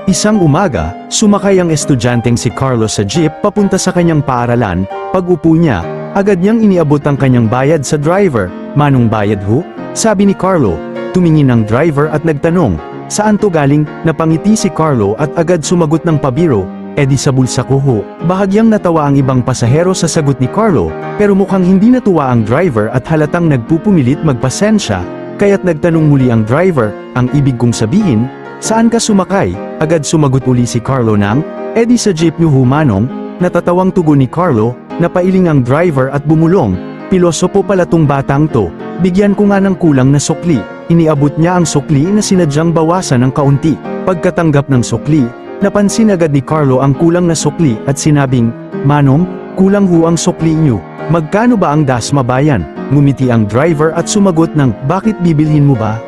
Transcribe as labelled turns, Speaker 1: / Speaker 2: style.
Speaker 1: Isang umaga, sumakay ang estudyanteng si Carlo sa jeep papunta sa kanyang paaralan. Pag-upo niya, agad niyang iniabot ang kanyang bayad sa driver. "Manong bayad ho?" sabi ni Carlo. Tumingin ang driver at nagtanong, "Saan to galing?" Napangiti si Carlo at agad sumagot ng pabiro, "Di sa bulsa ko ho." Bahagyang natawa ang ibang pasahero sa sagot ni Carlo, pero mukhang hindi natuwa ang driver at halatang nagpupumilit magpasensya, kaya't nagtanong muli ang driver, "Ang ibig kong sabihin, saan ka sumakay?" Agad sumagot uli si Carlo ng, "Di sa jeep niyo ho manong." Natatawang tugon ni Carlo, napailing ang driver at bumulong, "Pilosopo pala tong batang to, bigyan ko nga ng kulang na sukli." Iniabot niya ang sukli na sinadyang bawasan ng kaunti. Pagkatanggap ng sukli, napansin agad ni Carlo ang kulang na sukli at sinabing, "Manong, kulang ho ang sukli niyo. Magkano ba ang dasma bayan?" Ngumiti ang driver at sumagot ng, "Bakit bibilhin mo ba?"